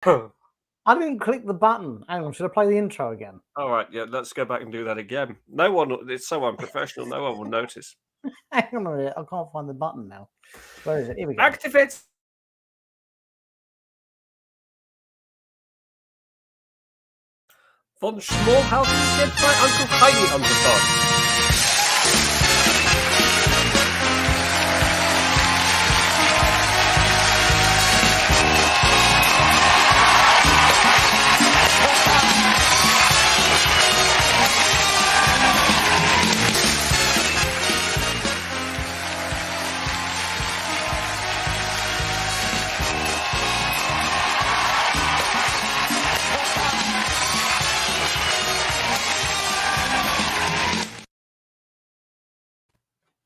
I didn't click the button. Hang on, should I play the intro again? All right, yeah, let's go back and do that again. No one, it's so unprofessional. No one will notice. Hang on a minute, I can't find the button now. Where is it? Here we go. Activate. Von Schmorhaus ist jetzt bei Uncle Heidi angefahren.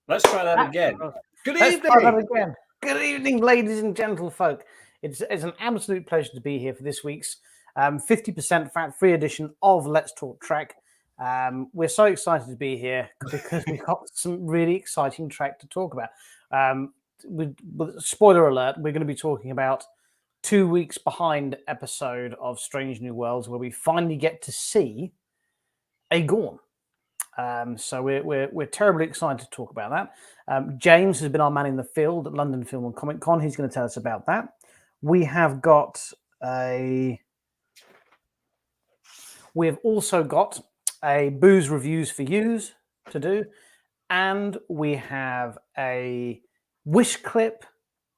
Let's try that again. Good Let's try that evening. again. Good evening, ladies and gentlefolk. It's an absolute pleasure to be here for this week's 50% fat-free edition of Let's Talk Trek. We're so excited to be here because we've got some really exciting Trek to talk about. Spoiler alert, we're going to be talking about 2 weeks behind episode of Strange New Worlds, where we finally get to see a Gorn. So we're terribly excited to talk about that. James has been our man in the field at London Film and Comic Con. He's going to tell us about that. We have also got a booze reviews for yous to do, and we have a wish clip,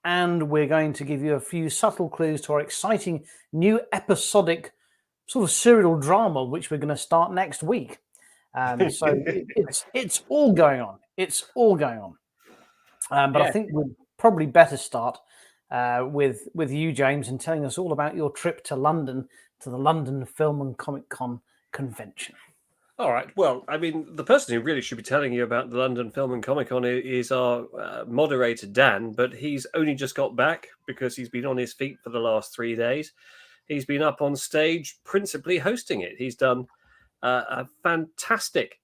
and we're going to give you a few subtle clues to our exciting new episodic sort of serial drama, which we're going to start next week. So it's all going on. It's all going on. But yeah. I think we'd probably better start with you, James, and telling us all about your trip to London, to the London Film and Comic Con convention. All right. Well, I mean, the person who really should be telling you about the London Film and Comic Con is our moderator, Dan, but he's only just got back because he's been on his feet for the last 3 days. He's been up on stage, principally hosting it. He's done a fantastic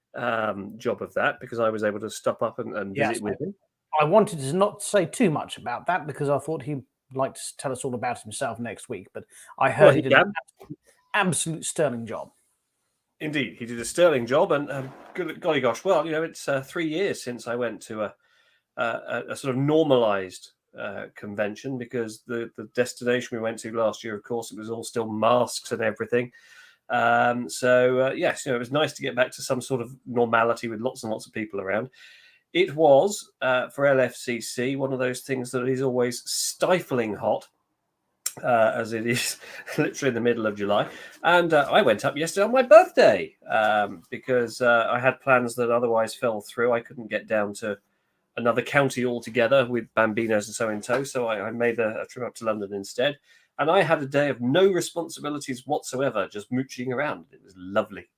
job of that because I was able to stop up and visit with him. I wanted to not say too much about that because I thought he'd like to tell us all about himself next week, but I heard he did an absolute sterling job. Indeed, he did a sterling job, and golly gosh, well, you know, it's 3 years since I went to a sort of normalized convention because the destination we went to last year, of course, it was all still masks and everything. Yes, you know, it was nice to get back to some sort of normality with lots and lots of people around. It was, for LFCC, one of those things that is always stifling hot, as it is literally in the middle of July. And I went up yesterday on my birthday because I had plans that otherwise fell through. I couldn't get down to another county altogether with Bambinos and so in tow, so I made a trip up to London instead. And I had a day of no responsibilities whatsoever, just mooching around. It was lovely.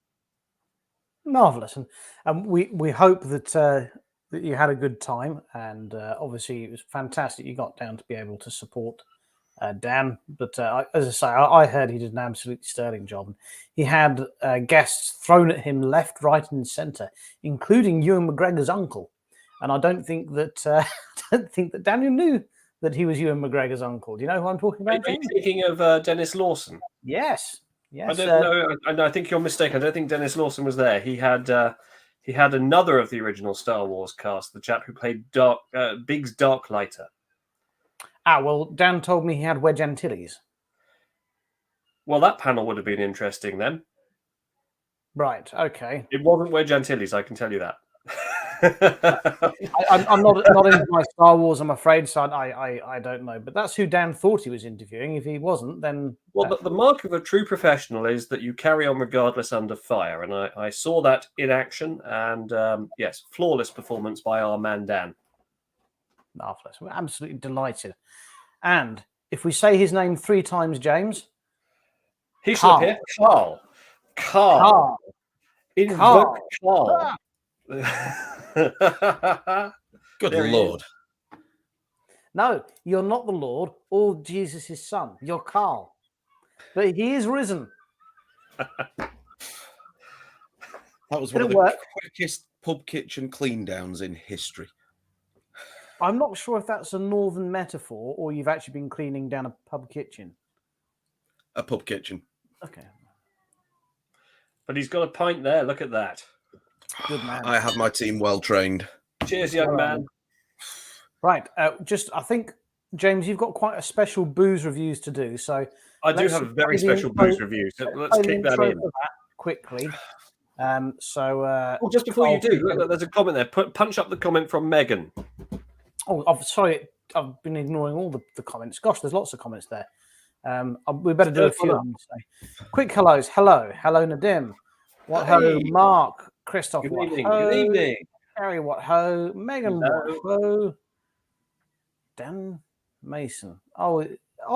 Marvellous. And we hope that you had a good time. And obviously, it was fantastic you got down to be able to support Dan. But as I say, I heard he did an absolutely sterling job. He had guests thrown at him left, right, and centre, including Ewan McGregor's uncle. And I don't think that Daniel knew that he was Ewan McGregor's uncle. Do you know who I'm talking about? Are you thinking of Dennis Lawson? Yes. I don't know. I think you're mistaken. I don't think Dennis Lawson was there. He had another of the original Star Wars cast, the chap who played Biggs Darklighter. Well, Dan told me he had Wedge Antilles. Well, that panel would have been interesting then. Right. Okay. It wasn't Wedge Antilles, I can tell you that. I'm not into my Star Wars, I'm afraid, so I don't know. But that's who Dan thought he was interviewing. If he wasn't, then... Well, but the mark of a true professional is that you carry on regardless under fire. And I saw that in action. And yes, flawless performance by our man Dan. Marvellous. We're absolutely delighted. And if we say his name 3 times, James... He should appear. Carl. Invoke Carl. Good Lord. No, you're not the Lord or Jesus' son. You're Carl. But he is risen. That was one of the quickest pub kitchen clean downs in history. I'm not sure if that's a northern metaphor or you've actually been cleaning down a pub kitchen. A pub kitchen. Okay. But he's got a pint there. Look at that. Good man. I have my team well trained. Cheers, young man. Right. I think, James, you've got quite a special booze reviews to do. So I do have a very special booze review. So let's kick that in. Quickly. Just before you do, look, there's a comment there. Punch up the comment from Megan. Oh, sorry. I've been ignoring all the comments. Gosh, there's lots of comments there. We better do a few of them. So. Quick hellos. Hello, Nadim. What ho, Mark, Christoph. Good what evening. ho, Good evening. Harry. What ho, Megan. Hello. What ho, Dan Mason. Oh,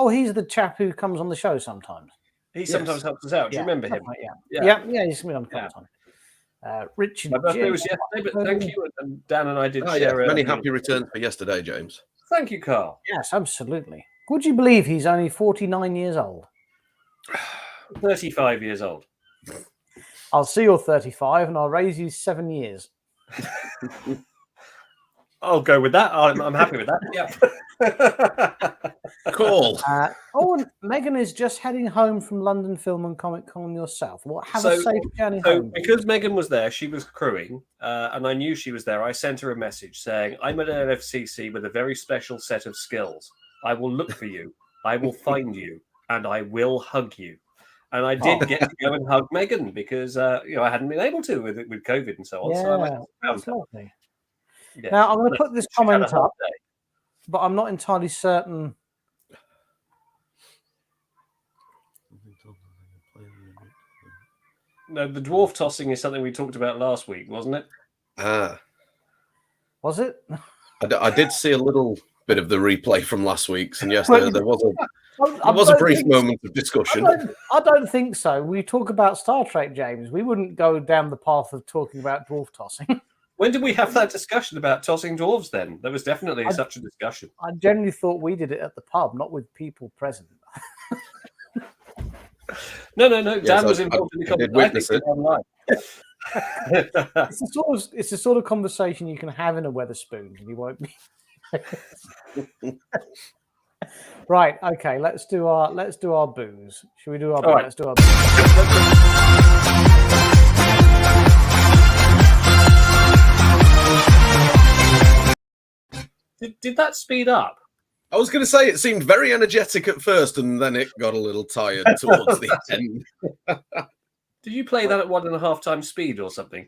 he's the chap who comes on the show sometimes. He sometimes helps us out. Do you remember him? Yeah. He's been on the time. Richard. My birthday was yesterday, but thank you. And Dan and I did share. Many happy returns for yesterday, James. Thank you, Carl. Yes, absolutely. Would you believe he's only 49 years old? 35 years old. I'll see you're 35 and I'll raise you 7 years. I'll go with that. I'm happy with that. Yeah. Cool. And Megan is just heading home from London Film and Comic Con yourself. Have a safe journey home. Because Megan was there, she was crewing, and I knew she was there. I sent her a message saying, I'm at LFCC with a very special set of skills. I will look for you. I will find you. And I will hug you. And I did get to go and hug Megan because I hadn't been able to with COVID and so on. Yeah, so I went that's lovely. Yeah. Now I'm going to put this comment up, but I'm not entirely certain. No, the dwarf tossing is something we talked about last week, wasn't it? Was it? I did see a little bit of the replay from last week's, and yes, there was a brief moment of discussion. I don't think so. We talk about Star Trek, James. We wouldn't go down the path of talking about dwarf tossing. When did we have that discussion about tossing dwarves then? There was definitely such a discussion. I generally thought we did it at the pub, not with people present. No. Dan was involved in the conversation. I did witness it. Online. It's the sort of conversation you can have in a Wetherspoon, and you won't be. Right. Okay. Let's do our booze. Should we do our booze? Right. Let's do our booze. Did that speed up? I was going to say it seemed very energetic at first, and then it got a little tired towards the end. Did you play that at 1.5 times speed or something?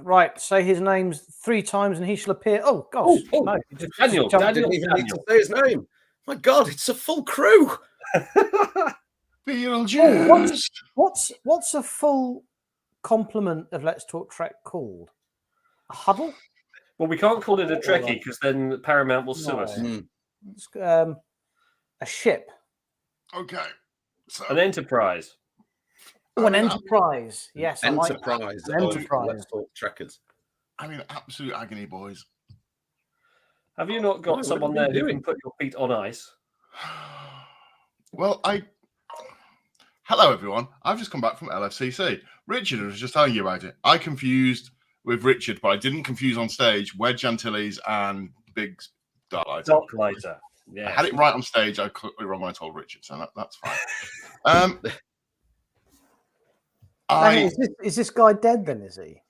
Right. Say his names 3 times, and he shall appear. Oh gosh. No. Daniel. Didn't even need to say his name. My God, it's a full crew. Beetlejuice. What's a full complement of Let's Talk Trek called? A huddle? Well, we can't call it a Trekkie because then Paramount will sue us. It's, a ship. Okay. So An Enterprise. Oh, an Enterprise. Yes, Enterprise. An Enterprise. Let's Talk Trekkers. I mean, absolute agony, boys. Have you not got someone there who can put your feet on ice? Well, hello everyone. I've just come back from LFCC. Richard was just telling you about it. I confused with Richard, but I didn't confuse on stage Wedge Antilles and Big Darklighter. Darklighter. Yeah. I had it right on stage. I got it wrong when I told Richard, so that's fine. Is this guy dead then? Is he?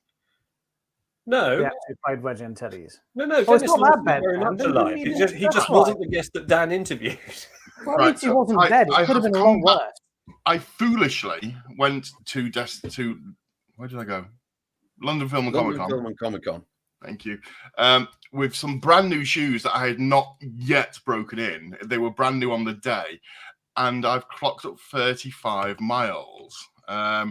No. He actually played Wedge Antilles. No. Oh, it's Dennis not Lawson that bad. very much Then. alive. He just wasn't the guest that Dan interviewed. Well, Right, he wasn't dead. It could have been a lot worse. I foolishly went to where did I go? London Film and Comic Con. Film and Comic Con. Thank you. With some brand new shoes that I had not yet broken in. They were brand new on the day. And I've clocked up 35 miles. I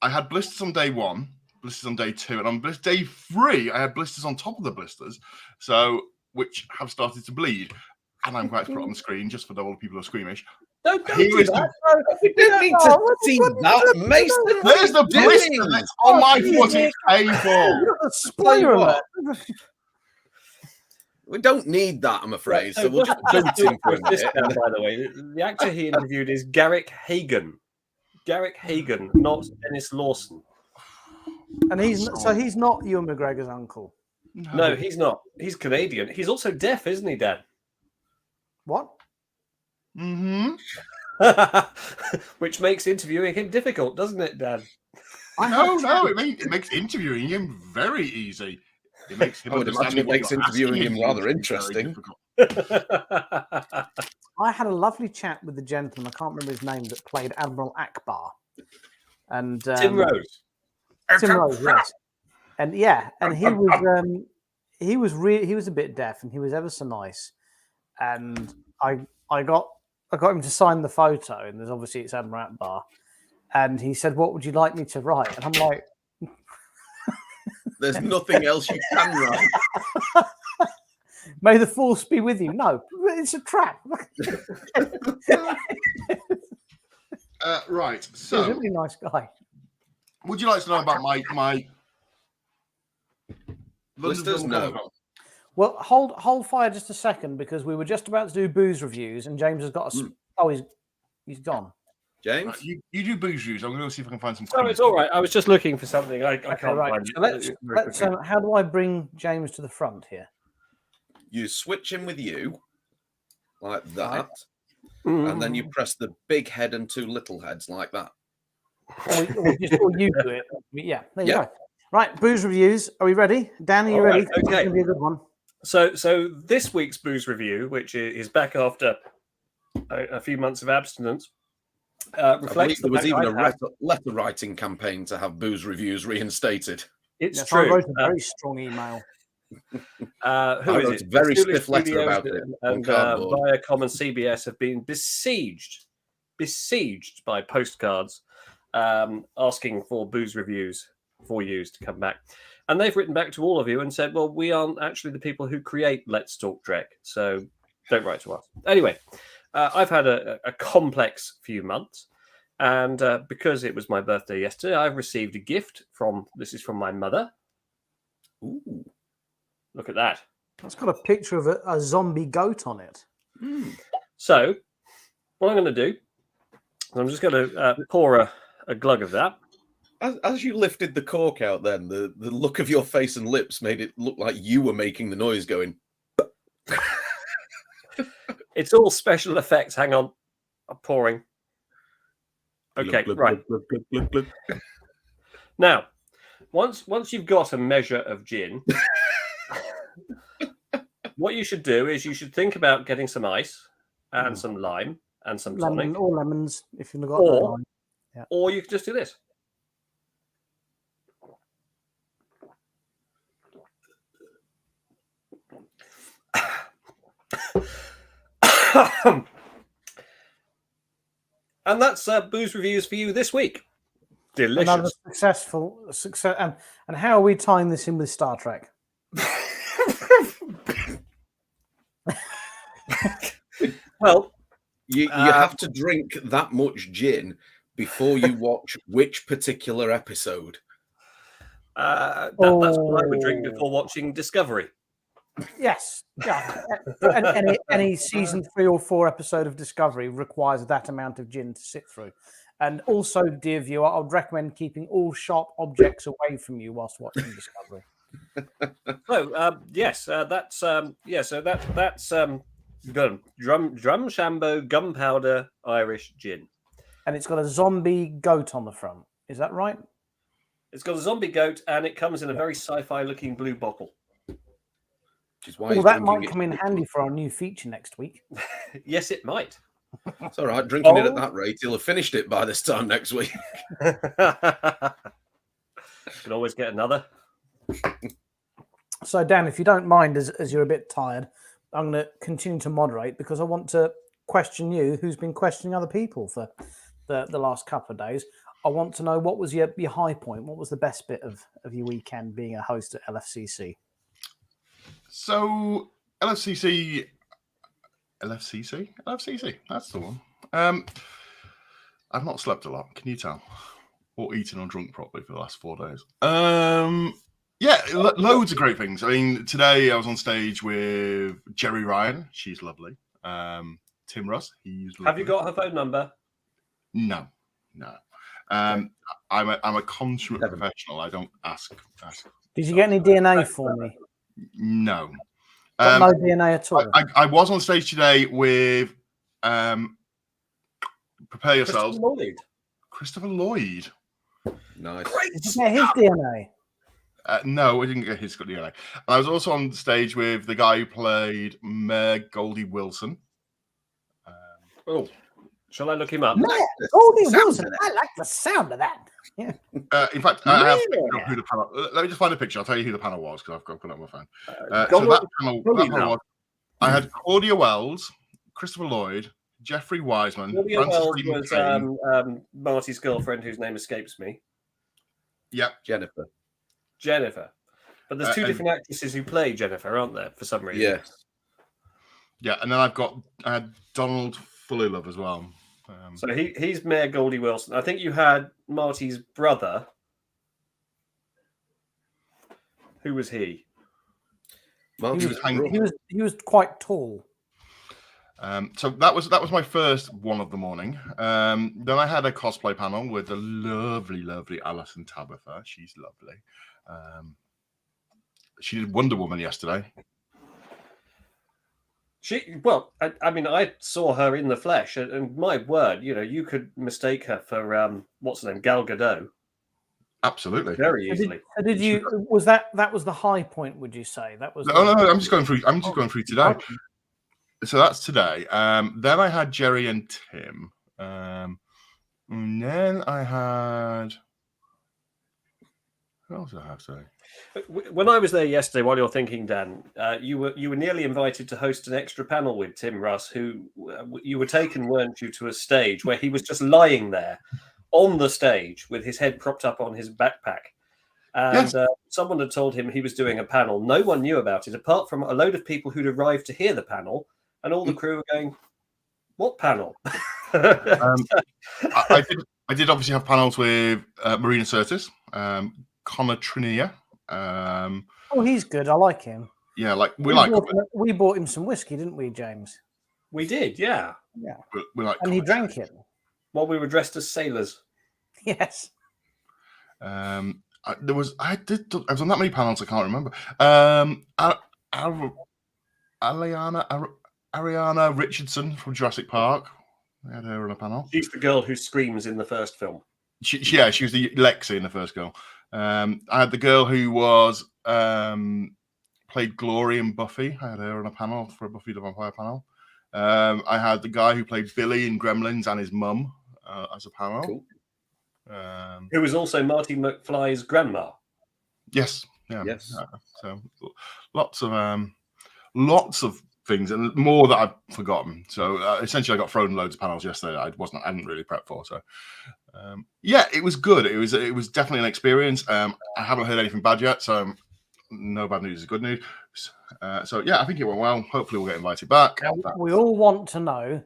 had blisters on day 1, blisters on day 2, and on day 3, I had blisters on top of the blisters, which have started to bleed. And I'm going to put it on the screen just for all the people who are squeamish. Don't do that. We didn't need to see that, Mason. There's the blister that's on my foot. It's painful. Spoiler alert. We don't need that, I'm afraid. So we'll just do jump in for a this minute. down, by the way. The actor he interviewed is Garrick Hagan. Garrick Hagan, not Dennis Lawson. And he's not Ewan McGregor's uncle. No, he's not. He's Canadian. He's also deaf, isn't he, Dad? What? Mm-hmm. Which makes interviewing him difficult, doesn't it, Dan? No, it makes interviewing him very easy. It makes him I would imagine it makes interviewing him rather interesting. I had a lovely chat with the gentleman, I can't remember his name, that played Admiral Akbar. And Tim Rose. Tim Rose, yes. And he was a bit deaf, and he was ever so nice. And I got him to sign the photo, and there's obviously it's Admiral Akbar. And he said, "What would you like me to write?" And I'm like, "There's nothing else you can write." May the force be with you. No, it's a trap. Right. So, he's a really nice guy. Would you like to know about my listeners? No. Well, hold fire just a second, because we were just about to do booze reviews, and James has got a. Oh, he's gone. James, right, you do booze reviews. I'm going to see if I can find some. Oh, it's all right. I was just looking for something. I can't find it. Let's. How do I bring James to the front here? You switch him with you, like that, right. And then you press the big head and two little heads like that. Or you do it. Yeah, there you go. Right, booze reviews. Are we ready? Dan, are you ready? Right, okay. It's going to be a good one. So this week's booze review, which is back after a few months of abstinence, reflects there was even a letter writing campaign to have booze reviews reinstated. It's true. I wrote a very strong email. Who is it? Very stiff letter about it. And Viacom and CBS have been besieged by postcards asking for booze reviews for you to come back. And they've written back to all of you and said, well, we aren't actually the people who create Let's Talk Trek, so don't write to us. Anyway, I've had a complex few months, and because it was my birthday yesterday, I've received a gift from my mother. Ooh. Look at that. That's got a picture of a zombie goat on it. So, what I'm going to do, I'm just going to pour a glug of that. As you lifted the cork out then, the look of your face and lips made it look like you were making the noise going. It's all special effects. Hang on. I'm pouring. Okay, glug, right. Glug, glug, glug, glug. Now, once you've got a measure of gin, what you should do is you should think about getting some ice and some lime and some tonic. Or lemons, if you've got lime. Yeah. Or you could just do this. And that's booze reviews for you this week. Delicious. Another success. And how are we tying this in with Star Trek? Well, you have to drink that much gin before you watch which particular episode. That's what I would drink before watching Discovery. Yes. Yeah. any season 3 or 4 episode of Discovery requires that amount of gin to sit through. And also, dear viewer, I would recommend keeping all sharp objects away from you whilst watching Discovery. That's Drum Shambo Gunpowder Irish Gin. And it's got a zombie goat on the front. Is that right? It's got a zombie goat, and it comes in a very sci-fi looking blue bottle. Well, that might come in handy for our new feature next week. Yes, it might. It's all right. Drinking it at that rate, he'll have finished it by this time next week. Can always get another. So, Dan, if you don't mind, as you're a bit tired, I'm going to continue to moderate because I want to question you, who's been questioning other people for the last couple of days. I want to know, what was your high point? What was the best bit of your weekend being a host at LFCC? So, LFCC, that's the one. I've not slept a lot, can you tell? Or eaten or drunk properly for the last 4 days. Loads of great things. I mean, today I was on stage with Jerry Ryan. She's lovely. Tim Russ, he's lovely. Have you got her phone number? No. I'm a consummate professional. I don't ask. Did you get any DNA for me? No. No DNA at all. I was on stage today with Prepare yourselves. Christopher Lloyd. Christopher Lloyd. Nice. Did you get his DNA? No, we didn't get his DNA. And I was also on stage with the guy who played Mayor Goldie Wilson. Oh, shall I look him up? Goldie Wilson. I like the sound of that. Yeah. In fact, I have a picture of who the panel. Let me just find a picture. I'll tell you who the panel was because I've got it on my phone. So that panel was, I had Claudia Wells, Christopher Lloyd, Jeffrey Wiseman. Claudia Francis Wells Freeman was Crane. Marty's girlfriend, whose name escapes me. Yep. Jennifer. But there's two different actresses who play Jennifer, aren't there, for some reason? Yes. Yeah, and then I had Donald Fullilove as well. So he's Mayor Goldie Wilson. I think you had Marty's brother. Who was he? He was quite tall. So that was my first one of the morning. Then I had a cosplay panel with the lovely Alison Tabitha. She's lovely. She did Wonder Woman yesterday. I saw her in the flesh, and my word, you could mistake her for what's her name, Gal Gadot. Absolutely, very easily. Did you? Was that was the high point? Would you say that was? No. I'm just going through. Going through today. Okay. So that's today. Then I had Jerry and Tim. And then I had. What else did I have today? When I was there yesterday, while you're thinking, Dan, you were nearly invited to host an extra panel with Tim Russ, who you were taken, weren't you, to a stage where he was just lying there on the stage with his head propped up on his backpack. And yes. Someone had told him he was doing a panel. No one knew about it, apart from a load of people who'd arrived to hear the panel, and all the crew were going, "What panel?" I did obviously have panels with Marina Sirtis, Connor Trinia. He's good. I like him. Yeah, we bought him some whiskey, didn't we, James? We did, yeah. Yeah. And he drank it while we were dressed as sailors. Yes. I was on that many panels I can't remember. Ariana Richardson from Jurassic Park. I had her on a panel. She's the girl who screams in the first film. She was the Lexi in the first girl. I had the girl who was played Glory in Buffy. I had her on a panel for a Buffy the Vampire panel. I had the guy who played Billy in Gremlins and his mum as a panel. Cool. Who was also Marty McFly's grandma. Yes. Yeah. Yes. So lots of things and more that I've forgotten. So essentially, I got thrown loads of panels yesterday that I hadn't really prepped for. So it was good. It was definitely an experience. I haven't heard anything bad yet, so no bad news is good news. I think it went well. Hopefully, we'll get invited back. We all want to know: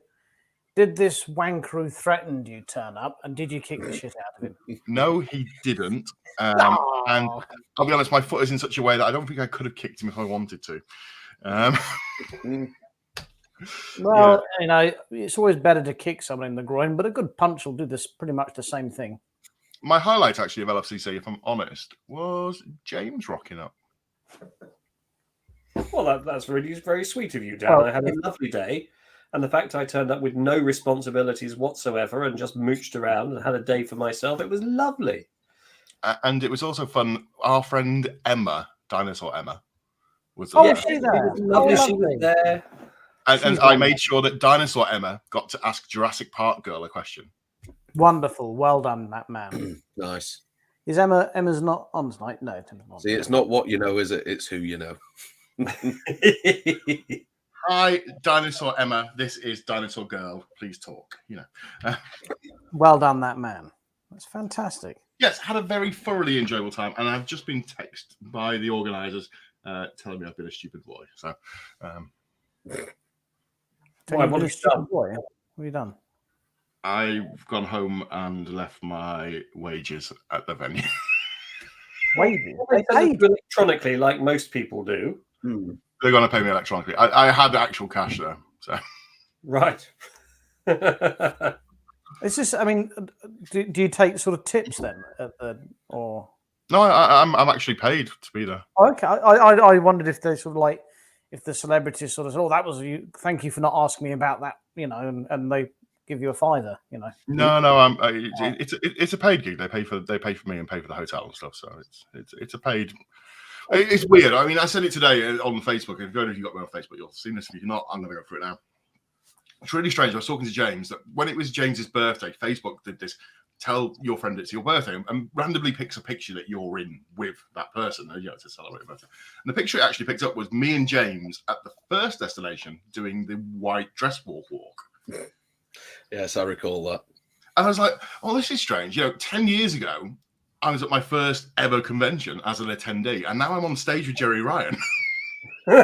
did this wankeroo threaten you turn up, and did you kick the shit out of him? No, he didn't. And I'll be honest, my foot is in such a way that I don't think I could have kicked him if I wanted to. Well, it's always better to kick someone in the groin, but a good punch will do this pretty much the same thing. My highlight, actually, of LFCC, if I'm honest, was James rocking up. Well, that's really very sweet of you, Dan. Well, I had a lovely day, and the fact I turned up with no responsibilities whatsoever and just mooched around and had a day for myself, it was lovely. And it was also fun. Our friend Emma, Dinosaur Emma, was there. She's there. Lovely. She was there. And I made sure that Dinosaur Emma got to ask Jurassic Park girl a question. Wonderful. Well done, that man. Nice. Is Emma's not on tonight? No. See, it's not what you know, is it? It's who you know. Hi, Dinosaur Emma. This is Dinosaur Girl. Please talk. Well done, that man. That's fantastic. Yes, had a very thoroughly enjoyable time. And I've just been texted by the organisers telling me I've been a stupid boy. So... what have you done? I've gone home and left my wages at the venue. Wages? They paid electronically, like most people do. They're going to pay me electronically. I had actual cash there. So. Right. It's just, do you take sort of tips then, or? No, I'm actually paid to be there. Okay, I wondered if they sort of if the celebrities sort of said, "Oh, that was you. Thank you for not asking me about that," and they give you a fiver. You know. No. It's a paid gig. They pay for me and pay for the hotel and stuff. So it's a paid. It's weird. I mean, I said it today on Facebook. If you got me on Facebook, you'll see this. If you're not, I'm going to go through it now. It's really strange. I was talking to James that when it was James's birthday, Facebook did this. Tell your friend it's your birthday, and randomly picks a picture that you're in with that person, to celebrate your birthday. And the picture it actually picked up was me and James at the first destination doing the white dress walk. Yes, I recall that. And I was like, oh, this is strange. 10 years ago, I was at my first ever convention as an attendee, and now I'm on stage with Jerry Ryan. How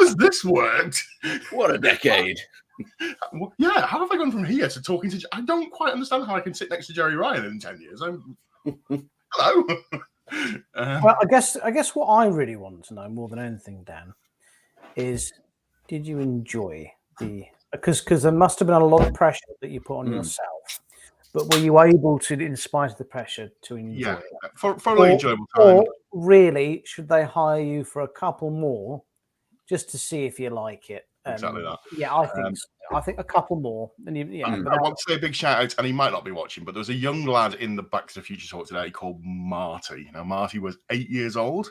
has this worked? What a decade. Yeah, how have I gone from here to talking to... I don't quite understand how I can sit next to Jerry Ryan in 10 years. Hello? Well, I guess what I really want to know more than anything, Dan, is did you enjoy because there must have been a lot of pressure that you put on yourself, but were you able to, in spite of the pressure, to enjoy it? For an enjoyable time. Or really, should they hire you for a couple more just to see if you like it? Exactly that. Yeah, I think so. I think a couple more. And I want to say a big shout out, and he might not be watching, but there was a young lad in the Back to the Future talk today called Marty. Now, Marty was 8 years old.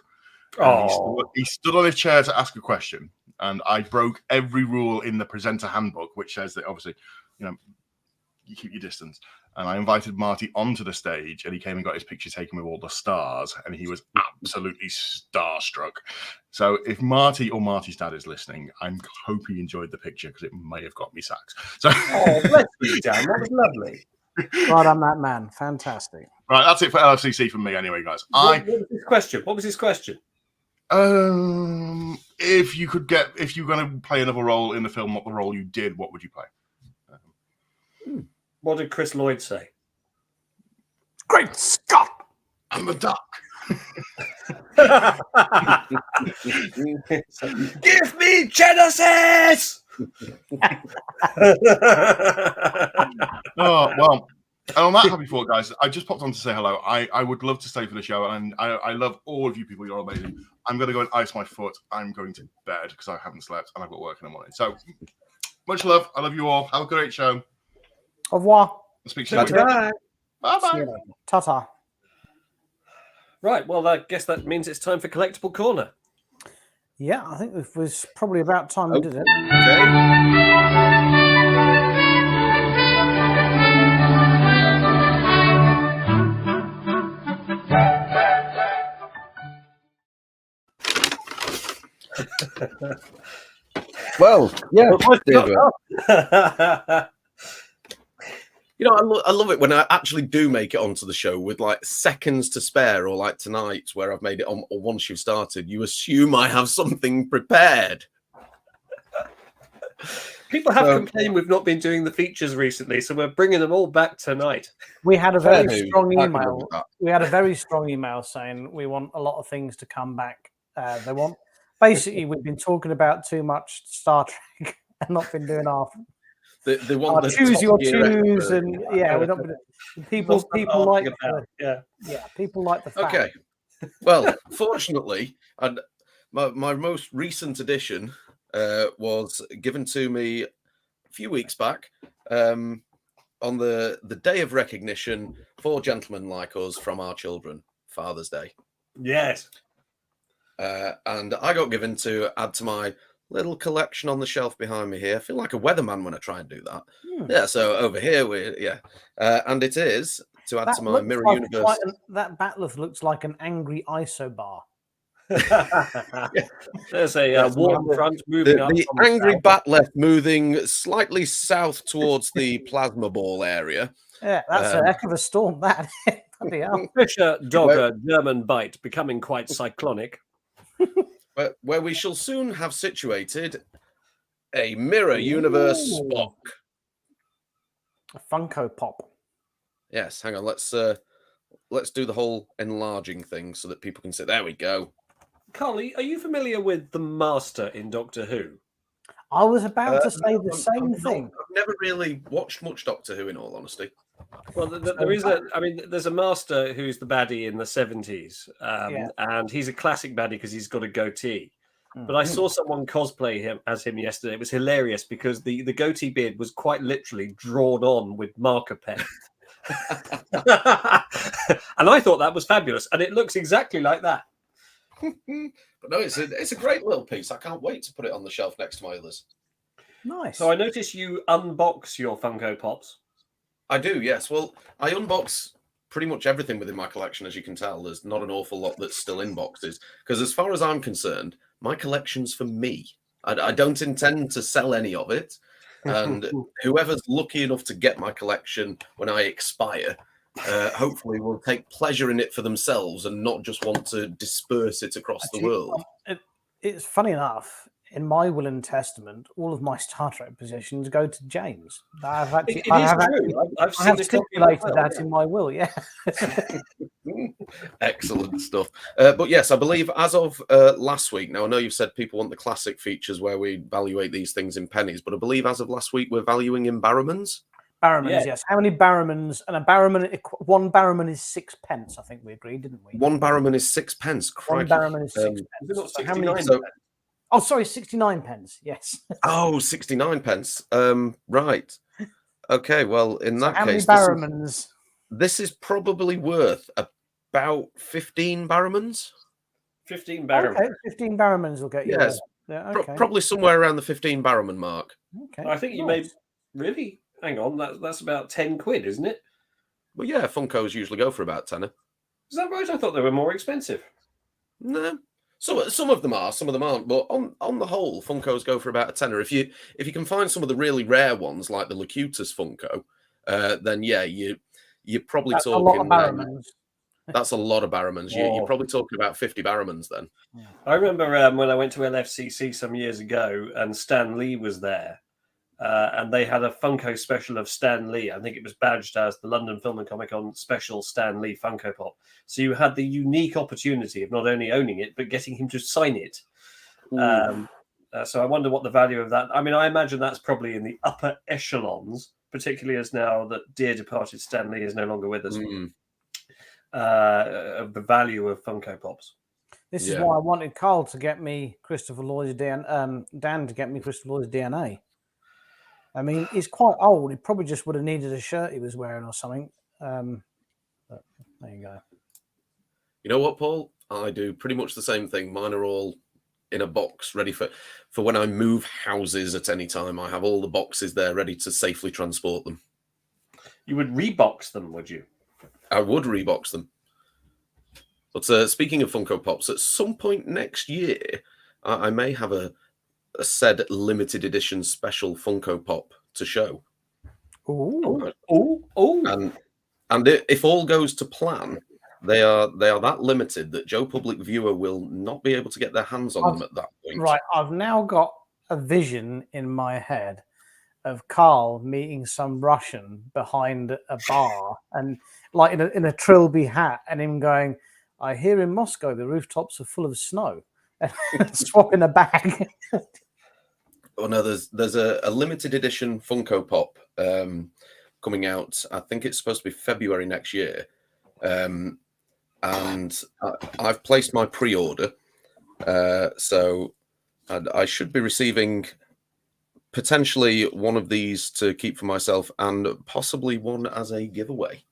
He stood on his chair to ask a question, and I broke every rule in the presenter handbook, which says that obviously, you keep your distance. And I invited Marty onto the stage, and he came and got his picture taken with all the stars, and he was absolutely starstruck. So if Marty or Marty's dad is listening, I hope he enjoyed the picture because it may have got me sacks. So, bless you, Dan. That was lovely. Right on that man. Fantastic. Right, that's it for LFCC from me anyway, guys. What was his question? What was his question? If you're going to play another role in the film, what the role you did, what would you play? What did Chris Lloyd say? Great Scott! I'm the duck. Give me Genesis! Oh, well. And on that happy thought, guys, I just popped on to say hello. I would love to stay for the show, and I love all of you people. You're amazing. I'm going to go and ice my foot. I'm going to bed because I haven't slept, and I've got work in the morning. So, much love. I love you all. Have a great show. Au revoir. I'll speak to you later. Bye-bye. Ta-ta. Right, well, I guess that means it's time for Collectible Corner. Yeah, I think it was probably about time we did it. Okay. Well, yeah. I love it when I actually do make it onto the show with like seconds to spare, or like tonight where I've made it on, or once you've started, you assume I have something prepared. People have complained we've not been doing the features recently, so we're bringing them all back tonight. We had a very strong email. We had a very strong email saying we want a lot of things to come back. They want basically we've been talking about too much Star Trek and not been doing our. They want the choose your twos, and we're not people like people like the fact. Okay, well, fortunately, and my most recent edition was given to me a few weeks back on the day of recognition for gentlemen like us from our children, Father's Day. Yes, and I got given to add to my little collection on the shelf behind me here. I feel like a weatherman when I try and do that. Yeah, so over here and it is to add to my Mirror Universe. That batleth looks like an angry isobar. There's a warm front moving up. The angry batleth moving slightly south towards the plasma ball area. Yeah, that's a heck of a storm. That Fisher Dogger German bite becoming quite cyclonic. Where we shall soon have situated a Mirror Universe Spock. A Funko Pop. Yes, hang on. Let's do the whole enlarging thing so that people can see. There we go. Carly, are you familiar with the Master in Doctor Who? I was about to say the same thing. I've never really watched much Doctor Who, in all honesty. Well, there's a Master who's the baddie in the 70s, and he's a classic baddie because he's got a goatee. But I saw someone cosplay him as him yesterday. It was hilarious because the goatee beard was quite literally drawn on with marker pen. And I thought that was fabulous. And it looks exactly like that. But no, it's a great little piece. I can't wait to put it on the shelf next to my others. Nice. So I notice you unbox your Funko Pops. I do, yes. Well, I unbox pretty much everything within my collection, as you can tell. There's not an awful lot that's still in boxes. Because as far as I'm concerned, my collection's for me. I don't intend to sell any of it. And whoever's lucky enough to get my collection when I expire, hopefully will take pleasure in it for themselves and not just want to disperse it across the world. It's funny enough, in my will and testament, all of my Star Trek possessions go to James. I've I've stipulated that in my will, yeah. Excellent stuff. But yes, I believe as of last week, now I know you've said people want the classic features where we evaluate these things in pennies, but I believe as of last week, we're valuing in Barrowmans. Barrowmans, yes. How many Barrowmans? And one Barrowman is 6 pence, I think we agreed, didn't we? One Barrowman is 6 pence. One Barrowman is 6 pence. So how many? Oh, sorry, 69 pence, yes. Oh, 69 pence. Right. Okay, well, in that case, how many Barrowmans? This is probably worth about 15 Barrowmans. 15 Barrowmans. Okay, 15 Barrowmans will get you. Yes. Yeah, okay. Probably somewhere around the 15 Barrowman mark. Okay. I think you may really hang on. That's about 10 quid, isn't it? Well, yeah, Funkos usually go for about tenner. Is that right? I thought they were more expensive. No, some of them are, some of them aren't. But on the whole, Funkos go for about a tenner. If you can find some of the really rare ones like the Locutus Funko, then yeah, you're probably That's talking. A lot of Barrowmans. That's a lot of Barrowmans. You're probably talking about 50 Barrowmans then. I remember when I went to LFCC some years ago and Stan Lee was there. And they had a Funko special of Stan Lee. I think it was badged as the London Film and Comic Con special Stan Lee Funko Pop. So you had the unique opportunity of not only owning it, but getting him to sign it. So I wonder what the value of that. I mean, I imagine that's probably in the upper echelons, particularly as now that dear departed Stan Lee is no longer with us. Of the value of Funko Pops. This is why I wanted Carl to get me Christopher Lloyd's DNA, Dan to get me Christopher Lloyd's DNA. I mean, he's quite old. He probably just would have needed a shirt he was wearing or something. But there you go. You know what, Paul? I do pretty much the same thing. Mine are all in a box, ready for when I move houses at any time. I have all the boxes there ready to safely transport them. You would rebox them, would you? I would rebox them. But speaking of Funko Pops, at some point next year, I may have a said limited edition special Funko Pop to show. And if all goes to plan, they are that limited that Joe Public Viewer will not be able to get their hands on them at that point. Right, I've now got a vision in my head of Carl meeting some Russian behind a bar and like in a trilby hat and him going, I hear in Moscow the rooftops are full of snow, and swapping a bag. Oh no, there's a limited edition Funko Pop coming out. I think it's supposed to be February next year. And I've placed my pre-order. So I should be receiving potentially one of these to keep for myself and possibly one as a giveaway,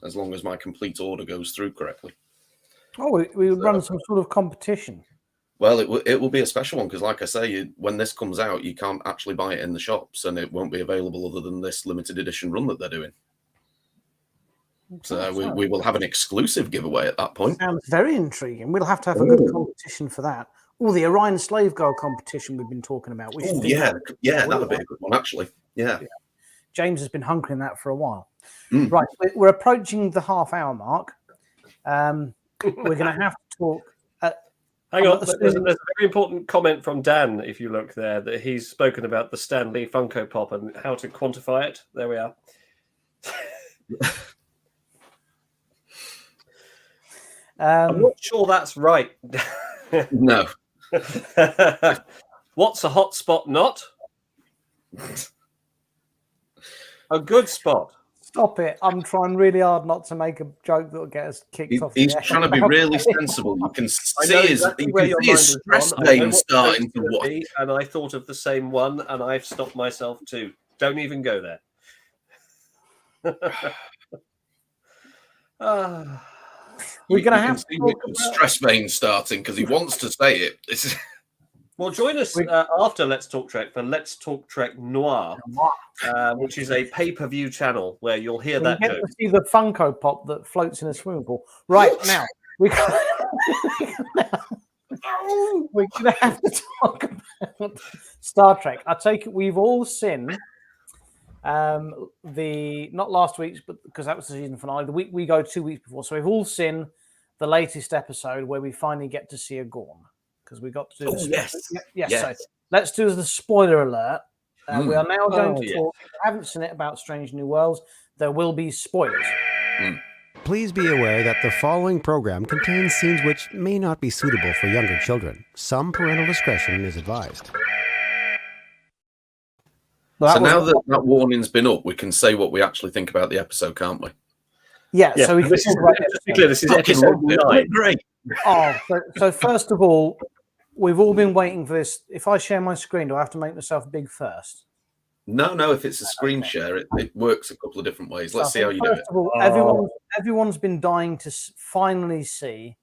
as long as my complete order goes through correctly. Oh, we would run some sort of competition. Well, it will be a special one because, like I say, when this comes out, you can't actually buy it in the shops, and it won't be available other than this limited edition run that they're doing. So we will have an exclusive giveaway at that point. Sounds very intriguing. We'll have to have a good competition for that. Oh, the Orion Slave Girl competition we've been talking about. Oh, yeah, that'll be a good one, actually. Yeah. James has been hunkering that for a while. Right, we're approaching the half-hour mark. We're going to have to talk. Hang on, there's a very important comment from Dan, if you look there, that he's spoken about the Stan Lee Funko Pop and how to quantify it. There we are. I'm not sure that's right. No. What's a hot spot not? A good spot. Stop it. I'm trying really hard not to make a joke that will get us kicked off. He's the trying to be really sensible. You can see his stress vein starting to what. And I thought of the same one, and I've stopped myself too. Don't even go there. We're going to have to talk about stress vein starting because he wants to say it. Well, join us after Let's Talk Trek for Let's Talk Trek Noir, which is a pay-per-view channel where you'll hear that joke. To see the Funko Pop that floats in a swimming pool. Right, now, we're going to have to talk about Star Trek. I take it we've all seen not last week's, but because that was the season finale, the week we go 2 weeks before. So we've all seen the latest episode where we finally get to see a Gorn. Because we got to do yes. So let's do the spoiler alert. We are now going to talk. If you haven't seen it, about Strange New Worlds. There will be spoilers. Please be aware that the following program contains scenes which may not be suitable for younger children. Some parental discretion is advised. So now that warning's been up, we can say what we actually think about the episode, can't we? Yeah. So we can this is episode 9. Great. So first of all, we've all been waiting for this. If I share my screen, do I have to make myself big first? No. If it's a screen share, it works a couple of different ways. Let's see how you do it. First of all, everyone's been dying to finally see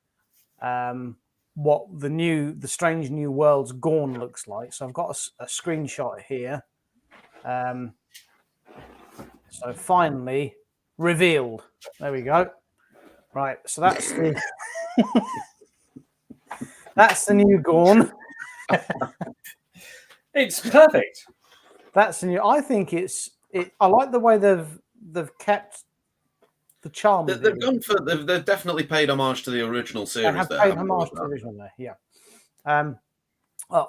what the Strange New Worlds Gorn looks like. So I've got a screenshot here. So finally revealed. There we go. Right. So that's the that's the new Gorn. It's perfect. That's the new. I think I like the way they've kept the charm. They've gone for. They've definitely paid homage to the original series. They have paid homage to the original there. Yeah.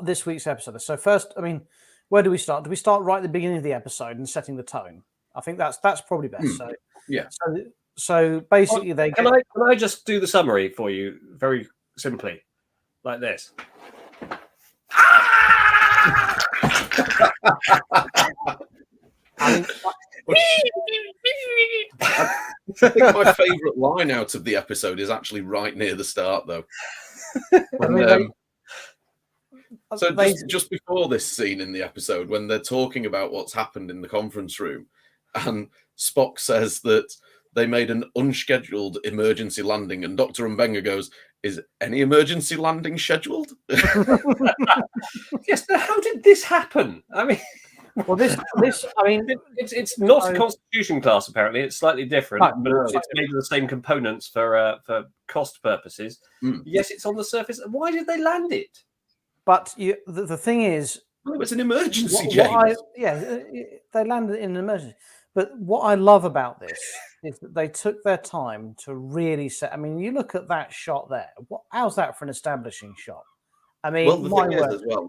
This week's episode. So first, where do we start? Do we start right at the beginning of the episode and setting the tone? I think that's probably best. So yeah. So basically, can I just do the summary for you very simply, like this? I think my favourite line out of the episode is actually right near the start, though. Just before this scene in the episode, when they're talking about what's happened in the conference room, and Spock says that they made an unscheduled emergency landing, and Dr. Mbenga goes, "Is any emergency landing scheduled?" Yes. Now, how did this happen? It's not a Constitution class. Apparently, it's slightly different, but it's made of the same components for cost purposes. Yes, it's on the surface. Why did they land it? But the thing is, it was an emergency, James. They landed in an emergency. But what I love about this is that they took their time to really set. You look at that shot there. How's that for an establishing shot? The thing is as well,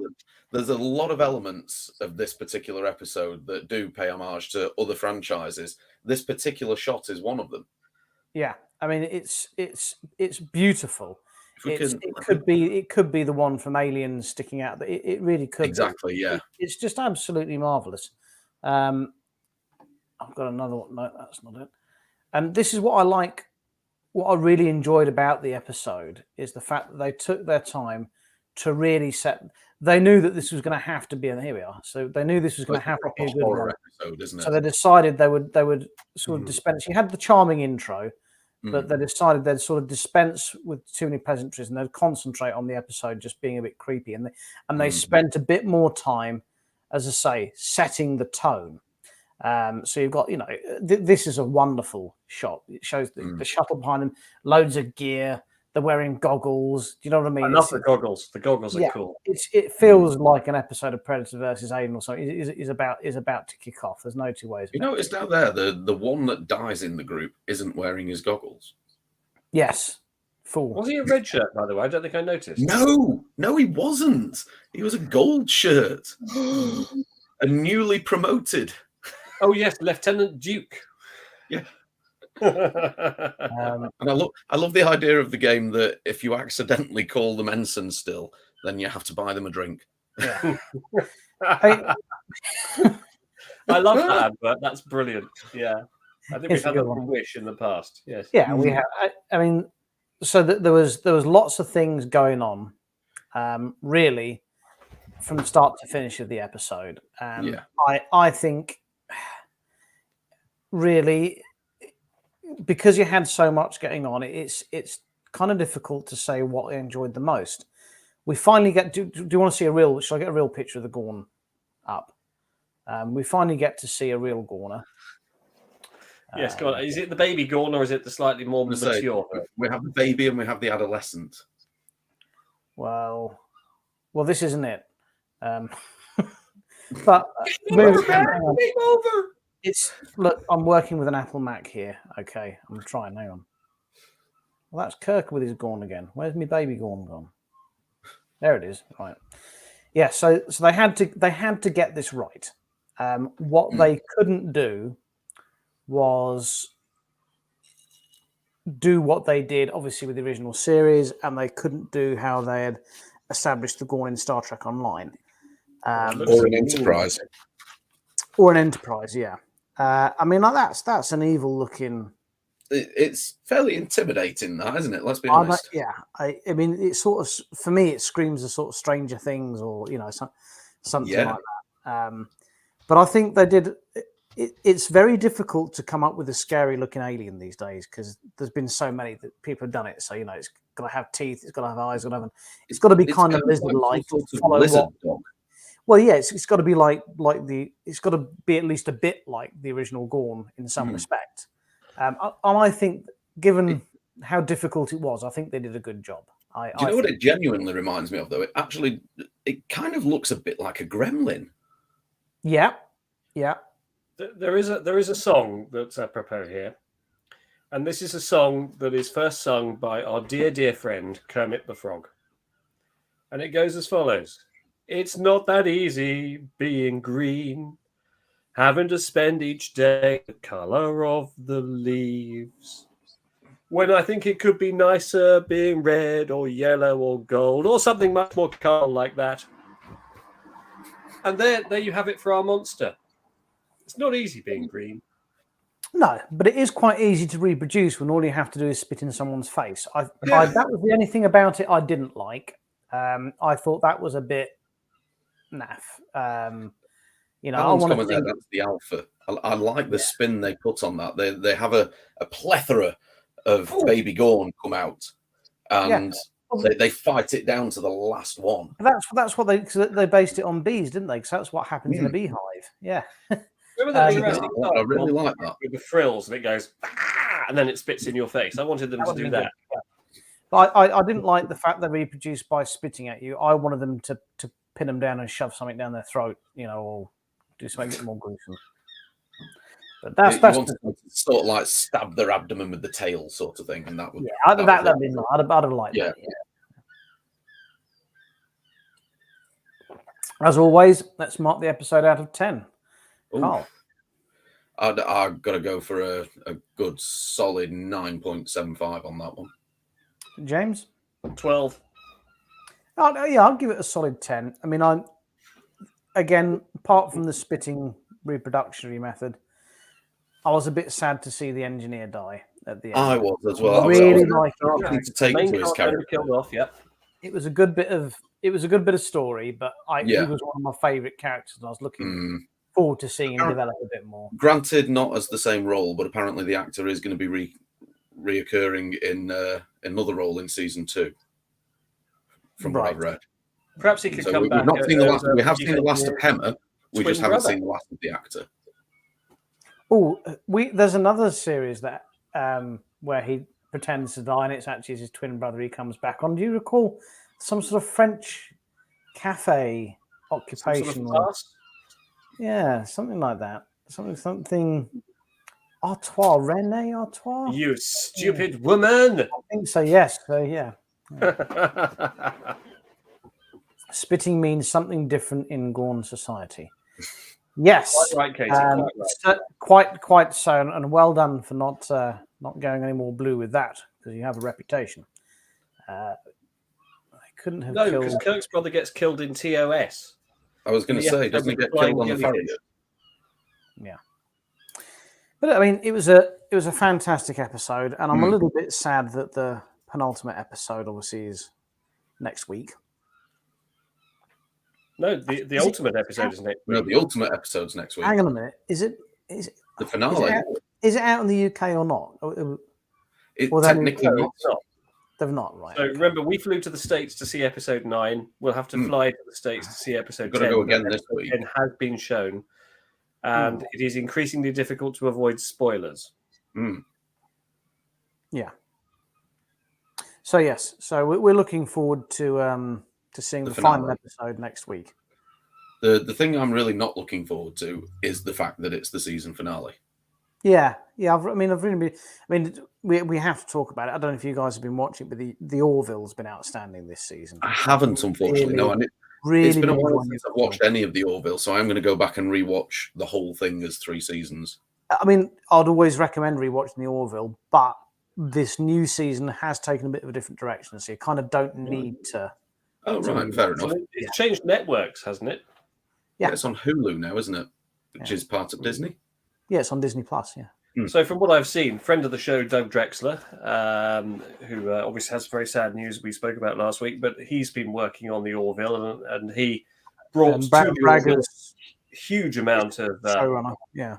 there's a lot of elements of this particular episode that do pay homage to other franchises. This particular shot is one of them. Yeah, it's beautiful. It could be the one from Aliens sticking out. It really could. Exactly. Yeah. It's just absolutely marvelous. I've got another one. No, that's not it. And this is what I like. What I really enjoyed about the episode is the fact that they took their time to really set. They knew that this was going to have to be, and here we are. So they knew this was going to have to be a good one. Episode, isn't it? So they decided they would sort of dispense. You had the charming intro, but they decided they'd sort of dispense with too many pleasantries and they'd concentrate on the episode just being a bit creepy. And they spent a bit more time, as I say, setting the tone. So you've got, this is a wonderful shot. It shows the shuttle behind them, loads of gear. They're wearing goggles. Do you know what I mean? I love the goggles. The goggles are cool. It feels like an episode of Predator versus Alien or something. Is about to kick off. There's no two ways. You notice down there, the one that dies in the group isn't wearing his goggles. Yes. Fool. Was he a red shirt, by the way? I don't think I noticed. No, he wasn't. He was a gold shirt. A newly promoted. Oh yes, Lieutenant Duke. Yeah. And I love the idea of the game that if you accidentally call them ensign still, then you have to buy them a drink. Yeah. I love that advert. That's brilliant. Yeah. I think It's we've a had good that one. from Wish in the past. Yes. Yeah, we have. I mean, so there was lots of things going on, really, from start to finish of the episode. Yeah. I think really because you had so much going on, it's kind of difficult to say what I enjoyed the most. We finally get. Do you want to see a real? Shall I get a real picture of the Gorn up? We finally get to see a real Gorner. Yes, go on. Is it the baby Gorn or is it the slightly more I'm gonna say, mature? we have the baby and we have the adolescent. Well, this isn't it. But hang on. It's look. I'm working with an Apple Mac here. Okay, I'm trying. Hang on. Well, that's Kirk with his Gorn again. Where's my baby Gorn gone? There it is. Right. Yeah. So they had to get this right. What they couldn't do was do what they did, obviously, with the original series, and they couldn't do how they had established the Gorn in Star Trek Online. Or an Enterprise. Or an Enterprise, yeah. I mean, like that's an evil looking. It's fairly intimidating, that, isn't it? Let's be honest. I mean, it's sort of, for me, it screams a sort of Stranger Things or something like that. But I think they did. It's very difficult to come up with a scary looking alien these days because there's been so many that people have done it. So it's got to have teeth, it's got to have eyes, it's got to be kind of lizard-like. Lizard dog. Well, yeah, it's got to be it's got to be at least a bit like the original Gorn in some respect. And I think, given how difficult it was, I think they did a good job. Do you know what it genuinely reminds me of, though? It kind of looks a bit like a gremlin. Yeah. There is a song that's apropos here, and this is a song that is first sung by our dear friend Kermit the Frog, and it goes as follows: "It's not that easy being green, having to spend each day the color of the leaves. When I think it could be nicer being red or yellow or gold or something much more colorful like that." And there you have it for our monster. It's not easy being green. No, but it is quite easy to reproduce when all you have to do is spit in someone's face. That was the only thing about it I didn't like. I thought that was a bit naff. I want to think that's the alpha. I like the spin they put on that. They have a plethora of baby Gorn come out, and they fight it down to the last one. That's what they based it on bees, didn't they? Because that's what happens in a beehive. Yeah. Remember that I really like that with the frills, and it goes, and then it spits in your face. I wanted them to do that. Yeah. But I didn't like the fact they reproduced by spitting at you. I wanted them to pin them down and shove something down their throat, or do something a bit more gruesome. But that's sort of like stab their abdomen with the tail, sort of thing, and that would I'd have liked that. Yeah. As always, let's mark the episode out of 10. Carl. I've got to go for a good solid 9.75 on that one. James? 12. I'll give it a solid 10. I mean, again, apart from the spitting reproductionary method, I was a bit sad to see the engineer die at the end. I was as well. Really starting to take to his character. Killed off, yeah. It was a good bit of story, but he was one of my favourite characters, and I was looking forward to seeing him develop a bit more. Granted, not as the same role, but apparently the actor is going to be reoccurring in another role in season 2. From what I've read, perhaps he could come back. We have seen the last of Hemmer. We just haven't seen the last of the actor. Oh, there's another series that where he pretends to die, and it's actually his twin brother he comes back on. Do you recall some sort of French cafe occupation? Yeah, something like that. Something. Artois, René Artois. You stupid woman! I think so. Yes. So yeah. Spitting means something different in Gorn society. Yes, quite right, Katie. Quite so, and well done for not going any more blue with that, because you have a reputation. I couldn't have. No, because Kirk's brother gets killed in TOS. I was going to say, doesn't he get killed on the Farragut? Yeah. But I mean, it was a fantastic episode, and I'm a Mm. little bit sad that the penultimate episode obviously is next week. No, the ultimate episode is next No, week. the ultimate episode's next week. Hang on a minute, is it The finale. is it out in the UK or not? It Well, then technically No, not. it's not. They've not, right? So okay. remember, we flew to the States to see episode 9. We'll have to fly to the States to see episode Got to 10. go again this Episode week. 10 has been shown, and it is increasingly difficult to avoid spoilers. Mm. Yeah. So yes, so we're looking forward to seeing the final finale. episode next week. The thing I'm really not looking forward to is the fact that it's the season finale. Yeah. I've really been. I mean, we have to talk about it. I don't know if you guys have been watching, but the Orville's been outstanding this season. I haven't, unfortunately. No, and Really, it's been a really while since I've watched any of the Orville, so I'm going to go back and rewatch the whole thing as 3 seasons. I mean, I'd always recommend rewatching the Orville, but this new season has taken a bit of a different direction, so you kind of don't need to. Oh, right, fair enough. It's changed networks, hasn't it? Yeah. It's on Hulu now, isn't it? Which is part of Disney. Yeah, it's on Disney Plus. Yeah. So from what I've seen, friend of the show, Doug Drexler, who obviously has very sad news we spoke about last week, but he's been working on the Orville, and he brought to the Orville Bragger's a huge amount of showrunner. Yeah.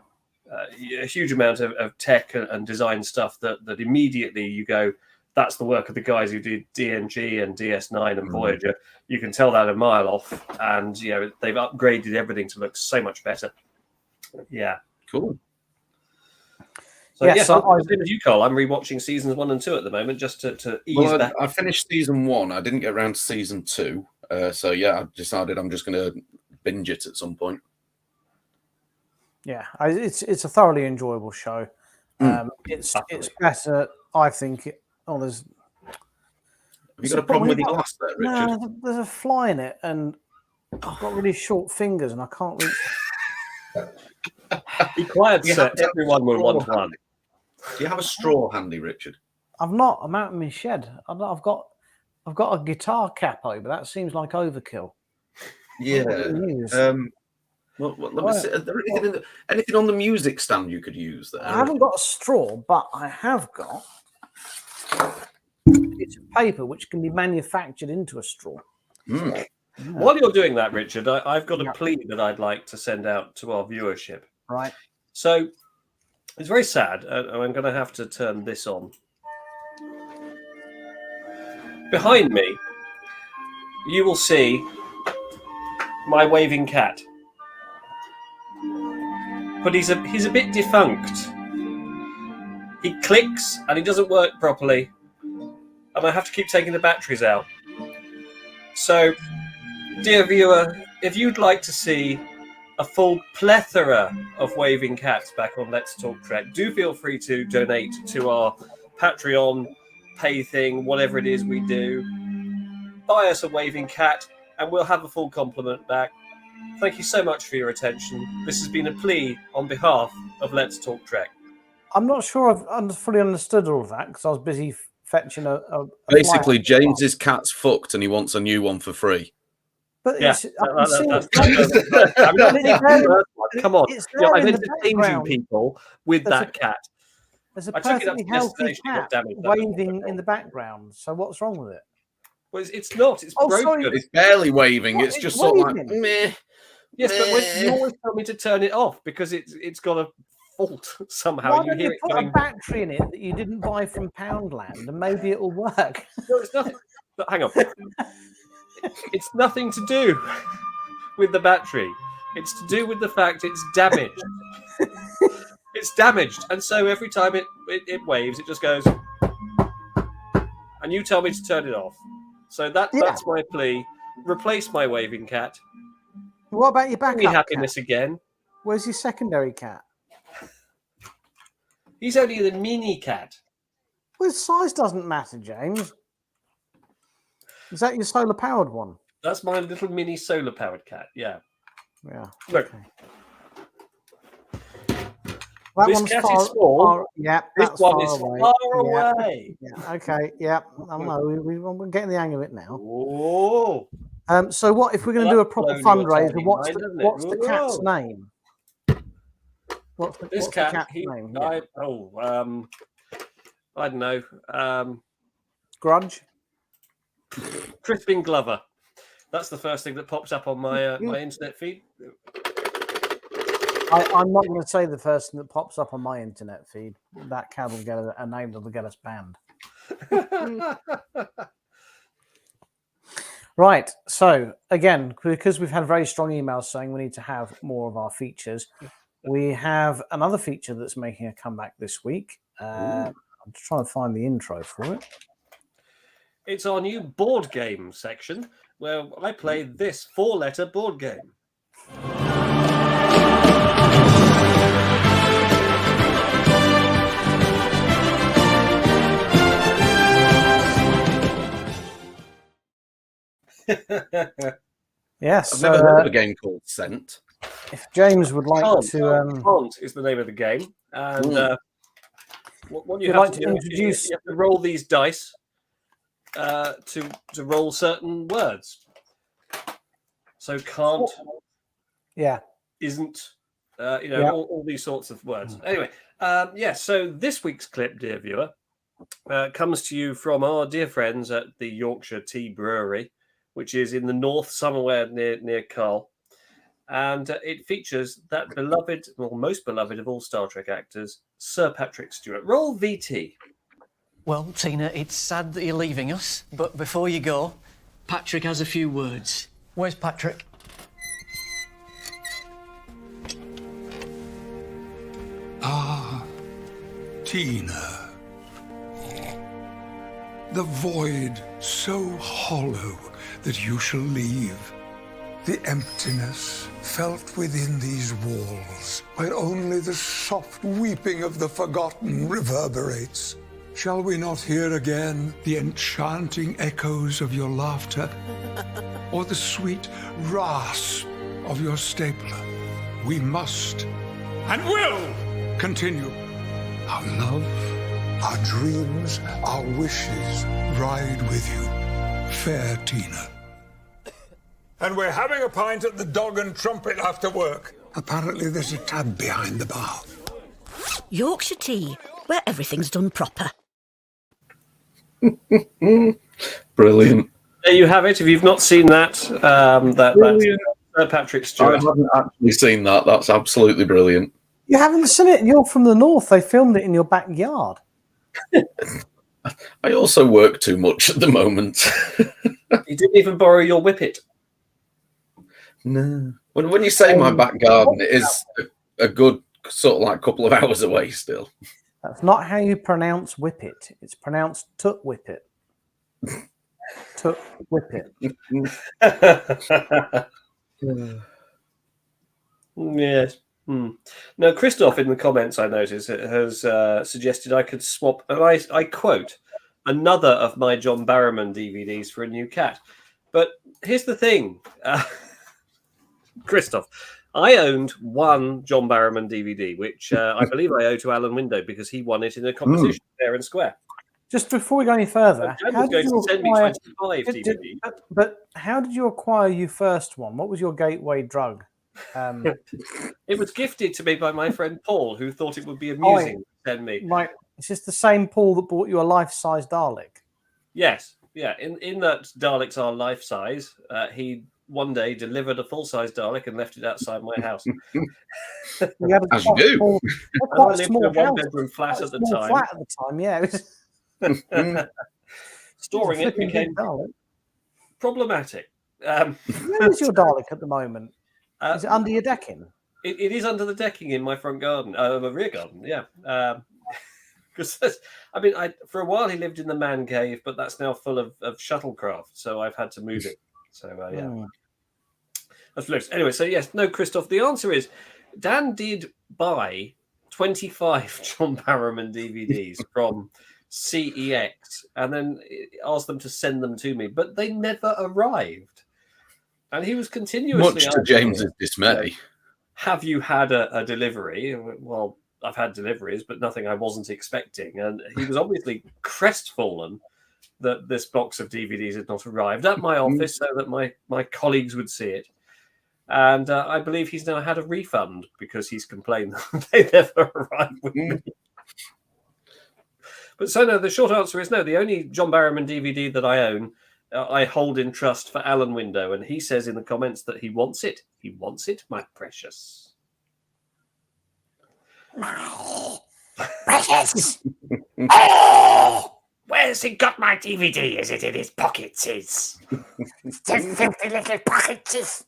a huge amount of tech and design stuff that immediately you go, that's the work of the guys who did DNG and DS9 and Voyager. You can tell that a mile off, and they've upgraded everything to look so much better. Yeah, cool. So Yeah, yes, so I'm the same as you, Cole. I'm rewatching seasons 1 and 2 at the moment just to ease back. I finished season 1. I didn't get around to season 2. So yeah, I decided I'm just going to binge it at some point. Yeah, it's a thoroughly enjoyable show. It's better, I think. There's. Have you got a problem with your glass there, Richard? No, there's a fly in it, and I've got really short fingers, and I can't reach. Be quiet, sir. Everyone will want one. Do you have a straw handy, Richard? I've not. I'm out in my shed. I've got a guitar capo, but that seems like overkill. Yeah. Well, let me see. Is there anything on the music stand you could use there? I haven't got a straw, but I have got it's a paper which can be manufactured into a straw. Mm. Yeah. While you're doing that, Richard, I've got a plea that I'd like to send out to our viewership. Right. So it's very sad, and I'm going to have to turn this on. Behind me, you will see my waving cat. But he's a bit defunct. He clicks and he doesn't work properly, and I have to keep taking the batteries out. So, dear viewer, if you'd like to see a full plethora of waving cats back on Let's Talk Trek, do feel free to donate to our Patreon pay thing, whatever it is we do. Buy us a waving cat, and we'll have a full complement back. Thank you so much for your attention. This has been a plea on behalf of Let's Talk Trek. I'm not sure I've fully understood all of that because I was busy fetching a Basically, fly. James's cat's fucked and he wants a new one for free. But Yeah, it's, I can see it. Come on. It's Yeah, there I've in the entertained you background. people with There's that cat. There's a I took it up perfectly to healthy destination, got cat damaged. waving in the background. So what's wrong with it? Well, it's not. It's Oh, broken. sorry. It's barely waving. What? It's just It's sort of like, waving? meh. Yes, but meh. you always tell me to turn it off because it's got a fault somehow. Why You don't hear you it put going. a battery in it that you didn't buy from Poundland, and maybe it'll work? No, it's nothing. But hang on. It's nothing to do with the battery. It's to do with the fact it's damaged. It's damaged, and so every time it waves, it just goes. And you tell me to turn it off. So that's my plea. Replace my waving cat. What about your Bring me backup happiness cat? again. Where's your secondary cat? He's only the mini cat. Well, size doesn't matter, James. Is that your solar powered one? That's my little mini solar powered cat. Yeah. Yeah. Look, Okay. That this one's cat far, is small. far- yeah, this that's one far is away. far Yeah. away. Yeah. Okay. Yeah. I know. We're getting the hang of it now. Oh. So what if we're going to do a proper That's blown your fundraiser? tiny What's mind, the hasn't it? what's the cat's Whoa. name? What's This the cat, cat's name? Yeah. I don't know. Grudge. Crispin Glover. That's the first thing that pops up on my my internet feed. I'm not going to say the first thing that pops up on my internet feed. That cat will get a name that will get us banned. Right. So again, because we've had very strong emails saying we need to have more of our features, we have another feature that's making a comeback this week. I'm just trying to find the intro for it. It's our new board game section where I play this 4-letter board game. Yes. I've never heard of a game called Scent. If James would like Can't to, is the name of the game, and what you you'd have like to to do introduce- is you have to roll these dice to roll certain words. So can't, yeah, isn't, Yeah. all these sorts of words. Anyway, so this week's clip, dear viewer, comes to you from our dear friends at the Yorkshire Tea Brewery, which is in the north, somewhere near Carl. And it features that beloved, well, most beloved of all Star Trek actors, Sir Patrick Stewart. Roll VT. Well, Tina, it's sad that you're leaving us, but before you go, Patrick has a few words. Where's Patrick? Ah, Tina. The void so hollow that you shall leave. The emptiness felt within these walls, where only the soft weeping of the forgotten reverberates. Shall we not hear again the enchanting echoes of your laughter, or the sweet rasp of your stapler? We must and will continue. Our love, our dreams, our wishes ride with you, fair Tina. And we're having a pint at the Dog and Trumpet after work. Apparently there's a tab behind the bar. Yorkshire Tea, where everything's done proper. Brilliant. There you have it. If you've not seen that, Brilliant. that's Sir Patrick I Stewart. haven't actually seen that. That's absolutely brilliant. you haven't seen it. You're from the north. They filmed it in your backyard. I also work too much at the moment. You didn't even borrow your whippet. No. When you say my back garden, it is a good sort of like couple of hours away still. That's not how you pronounce whippet. It's pronounced tut whippet. Tut whippet. Yes. Now, Christoph in the comments I noticed has suggested I could swap, and I quote, another of my John Barrowman DVDs for a new cat. But here's the thing, Christoph, I owned one John Barrowman DVD, which I believe I owe to Alan Window because he won it in a competition fair and square. Just before we go any further, Dan how was did going you to send me acquire? 25 DVDs. But how did you acquire your first one? What was your gateway drug? It was gifted to me by my friend Paul, who thought it would be amusing to send me. Right, it's just the same Paul that bought you a life-size Dalek. Yes, yeah. In that Daleks are life size, he one day delivered a full-size Dalek and left it outside my house. You had As you do. quite I a lived in small a house. one-bedroom flat Quite a at the small time. flat at the time, yeah. It was, Storing it flipping big became Dalek. problematic. Where is your Dalek at the moment? Is it under your decking? It is under the decking in my front garden, my rear garden, yeah. Because for a while he lived in the man cave, but that's now full of shuttlecraft, so I've had to move it. So yeah, that's hilarious. Anyway, so yes, no, Christoph. The answer is Dan did buy 25 John Barrowman DVDs from CEX, and then asked them to send them to me, but they never arrived. And he was continuously Much to asking, James's dismay. have you had a delivery? Well, I've had deliveries, but nothing I wasn't expecting. And he was obviously crestfallen that this box of DVDs had not arrived at my office so that my colleagues would see it. And I believe he's now had a refund because he's complained that they never arrived with me. But so no, the short answer is no. The only John Barrowman DVD that I own, I hold in trust for Alan Window, and he says in the comments that he wants it. He wants it, my precious. Precious! Oh! Where's he got my DVD? Is it in his pockets? His filthy little pockets.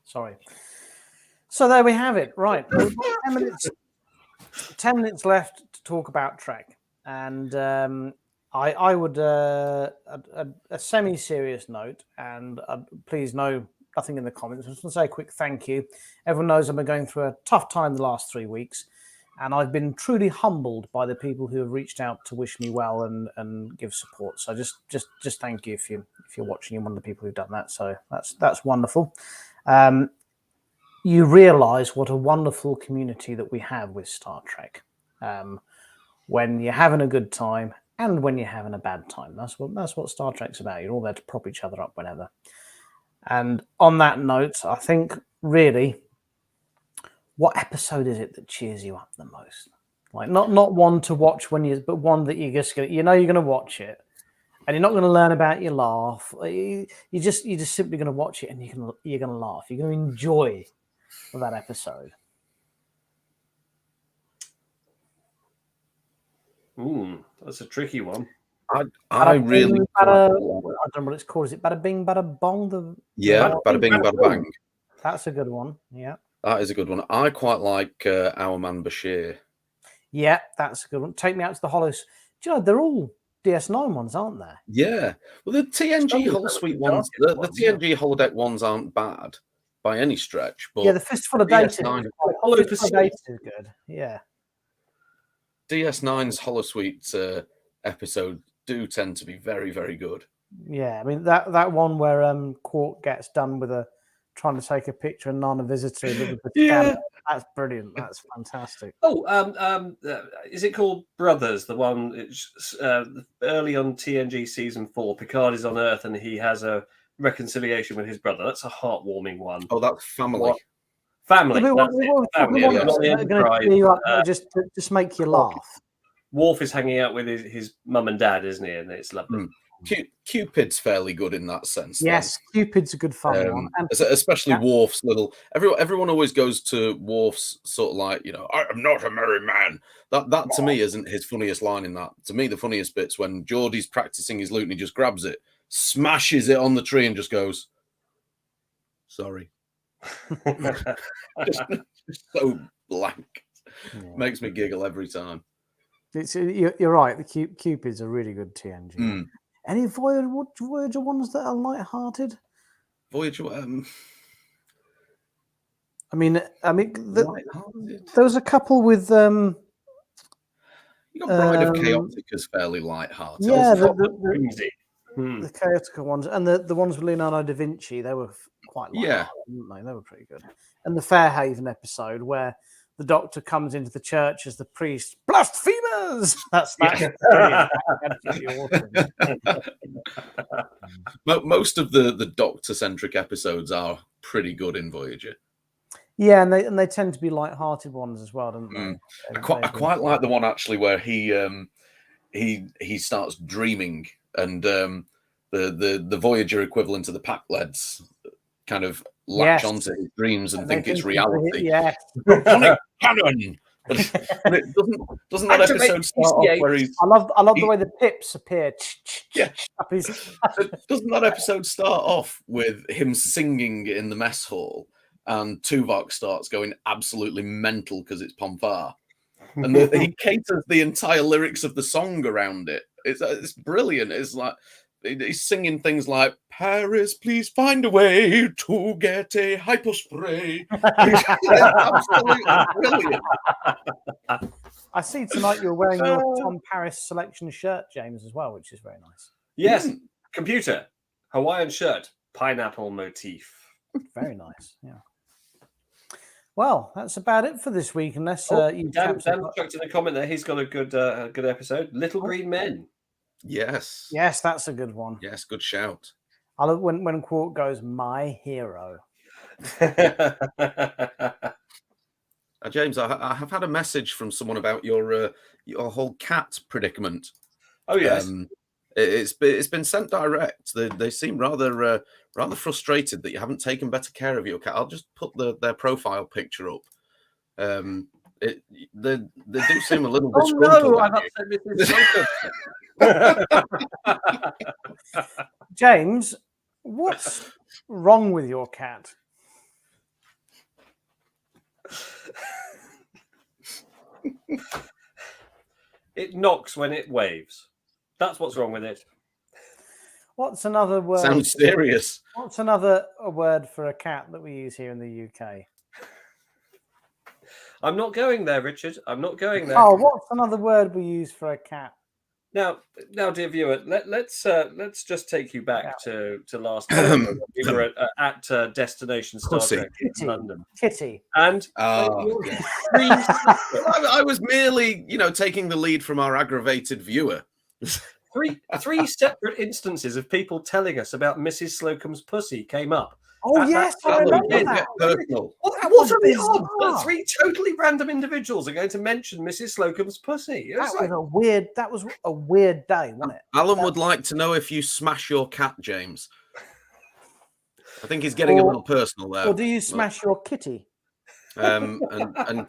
Sorry. So there we have it. Right. We've got 10 minutes left to talk about Trek. And I would, a semi-serious note, and please nothing in the comments. I just want to say a quick thank you. Everyone knows I've been going through a tough time the last 3 weeks. And I've been truly humbled by the people who have reached out to wish me well and give support. So just thank you if you're watching. You're one of the people who've done that. So that's wonderful. You realise what a wonderful community that we have with Star Trek. When you're having a good time and when you're having a bad time, that's what Star Trek's about. You're all there to prop each other up whenever. And on that note, I think really, what episode is it that cheers you up the most? Like not one to watch but one that you're just you're going to watch it, and you're not going to learn about your laugh. You're just simply going to watch it, and you're going to laugh. You're going to enjoy that episode. That's a tricky one. I really. I don't know what it's called. Is it Bada Bing, Bada Bong? Bada Bing, Bada Bang. That's a good one. Yeah. That is a good one. I quite like Our Man Bashir. Yeah, that's a good one. Take Me Out to the Hollows. Do you know, they're all DS9 ones, aren't they? Yeah. Well, the TNG Holosuite ones, the TNG Holodeck ones aren't bad by any stretch. But yeah, the Fistful of Data. Hollow Fistful of Data is good. Yeah. DS9's Holosuite episodes do tend to be very, very good. Yeah, I mean that one where Quark gets done with trying to take a picture and Nana visitor with the camera. That's brilliant. That's fantastic. Is it called Brothers? The one it's, early on TNG season 4. Picard is on Earth and he has a reconciliation with his brother. That's a heartwarming one. Oh, that's Family. What? Family. Just make you laugh. Worf is hanging out with his mum and dad, isn't he? And it's lovely. Cupid's fairly good in that sense. Yes, Cupid's a good fun one. And, especially Worf's little... Everyone always goes to Worf's sort of like, I am not a merry man. That to me isn't his funniest line in that. To me, the funniest bit's when Geordie's practicing his lute and he just grabs it, smashes it on the tree and just goes, sorry. just so blank. Yeah. Makes me giggle every time. You're right. The Cupid's a really good TNG. Any Voyager ones that are light-hearted? Voyager. I mean, there was a couple with. You got Bride of Chaotic as fairly light-hearted. Yeah, the chaotic ones, and the ones with Leonardo da Vinci, they were quite light-hearted, weren't they? They were pretty good. And the Fairhaven episode where the Doctor comes into the church as the priest, blasphemers! That's absolutely awesome. Most of the Doctor-centric episodes are pretty good in Voyager. Yeah, and they tend to be light-hearted ones as well, don't they? I quite like the one actually where he starts dreaming, and the Voyager equivalent of the Pac-Leds kind of latch onto his dreams and think it's reality. Yeah. Cannon. But doesn't that episode start off where he's... I love the way the pips appear. Yeah. Doesn't that episode start off with him singing in the mess hall and Tuvok starts going absolutely mental because it's Pomfar? And he caters the entire lyrics of the song around it. It's brilliant. It's like he's singing things like, Paris, please find a way to get a hypospray. Absolutely brilliant. I see tonight you're wearing your Tom Paris selection shirt, James, as well, which is very nice. Yes. Computer, Hawaiian shirt, pineapple motif. Very nice, yeah. Well, that's about it for this week, unless you... Dan chucked in a comment there. He's got a good episode. Little Green Men. Yes. Yes, that's a good one. Yes, good shout. I love when Quark goes, "My hero." James, I have had a message from someone about your whole cat predicament. Oh yes. It's been sent direct. They seem rather frustrated that you haven't taken better care of your cat. I'll just put their profile picture up. They do seem a little Oh disgruntled. no, I've upset Mrs. Slocum. James, what's wrong with your cat? It knocks when it waves. That's what's wrong with it. What's another word? Sounds serious. What's another word for a cat that we use here in the UK? I'm not going there, Richard. I'm not going there. Oh, what's another word we use for a cat? Now, dear viewer, let's just take you back to last time when we were at Destination Star Trek in London. Kitty. And I was merely, taking the lead from our aggravated viewer. three separate instances of people telling us about Mrs. Slocum's pussy came up. Oh yes, I remember that. Personal. What are the odds that three totally random individuals are going to mention Mrs. Slocum's pussy? That was a weird day, wasn't it? Alan would like to know if you smash your cat, James. I think he's getting a little personal there. Or do you smash your kitty? And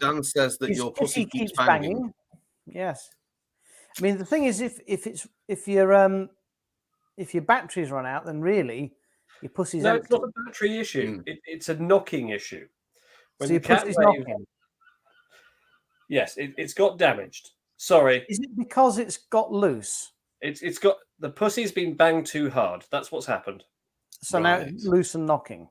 Dan says that your pussy keeps banging. Yes. I mean, the thing is, if your batteries run out, then really your pussy's no, empty. it's not a battery issue. It's a knocking issue. When So your pussy's knocking. Yes, it's got damaged. Sorry. Is it because it's got loose? It's got the pussy's been banged too hard. That's what's happened. So now it's loose and knocking.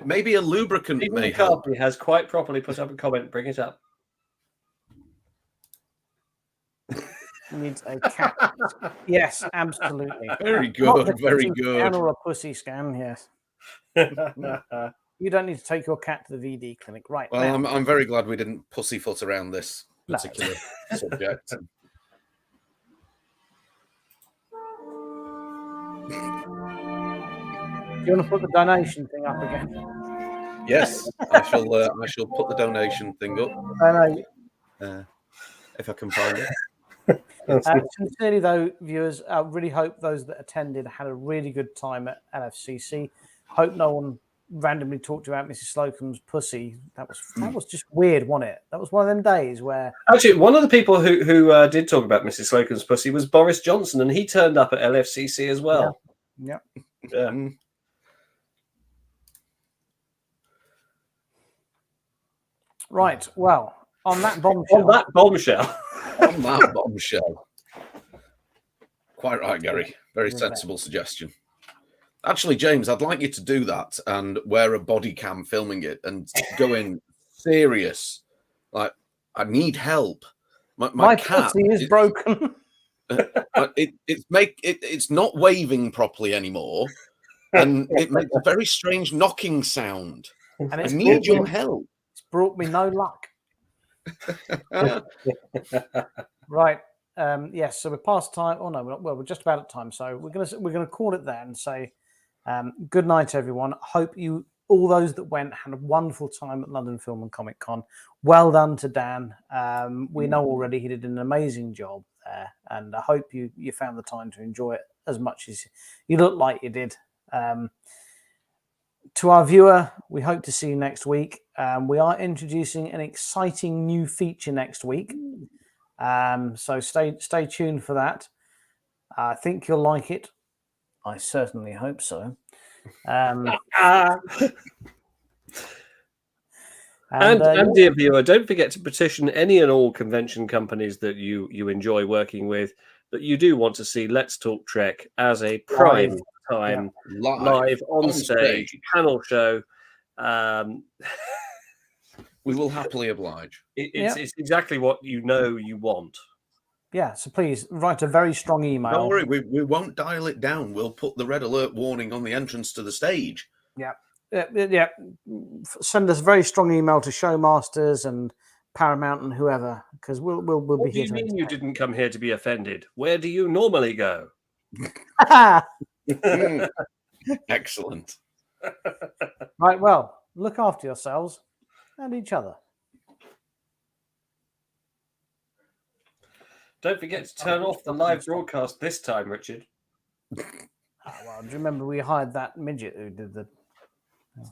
Maybe a lubricant may help. He has quite properly put up a comment. Bring it up. Needs a cat. Yes, absolutely. Very good. Very good. Scan or a pussy scan. Yes. You don't need to take your cat to the VD clinic, right? Well, now. I'm very glad we didn't pussyfoot around this particular subject. Do you want to put the donation thing up again? Yes, I shall put the donation thing up. I know. If I can find it. Sincerely, though, viewers, I really hope those that attended had a really good time at LFCC. Hope no one randomly talked about Mrs. Slocum's pussy. That was just weird, wasn't it? That was one of them days where actually one of the people who did talk about Mrs. Slocum's pussy was Boris Johnson, and he turned up at LFCC as well. Yeah. Right. Well, on that bombshell. On that bombshell. Quite right, Gary. Very sensible suggestion. Actually, James, I'd like you to do that and wear a body cam filming it and go in serious. Like, I need help. My cat pussy is broken. It's not waving properly anymore, and it makes a very strange knocking sound. And I need your help. It's brought me no luck. Right. Yes. So we're past time. Oh no, we're not. Well, we're just about at time. So we're gonna call it there and say good night, everyone. Hope you all those that went had a wonderful time at London Film and Comic Con. Well done to Dan. We know already he did an amazing job there, and I hope you found the time to enjoy it as much as you look like you did. To our viewer, we hope to see you next week. We are introducing an exciting new feature next week. So stay tuned for that. I think you'll like it. I certainly hope so. And dear viewer, don't forget to petition any and all convention companies that you enjoy working with, that you do want to see Let's Talk Trek as a prime time live on stage panel show. We will happily oblige. It's exactly what you want. Yeah, so please write a very strong email. Don't worry, we won't dial it down. We'll put the red alert warning on the entrance to the stage. Yeah. Send us a very strong email to showmasters and Paramount and whoever, because we'll What be do here. you mean you didn't come here to be offended? Where do you normally go? Excellent. Right. Well, look after yourselves and each other. Don't forget to turn off the live broadcast this time, Richard. Well, do you remember we hired that midget who did the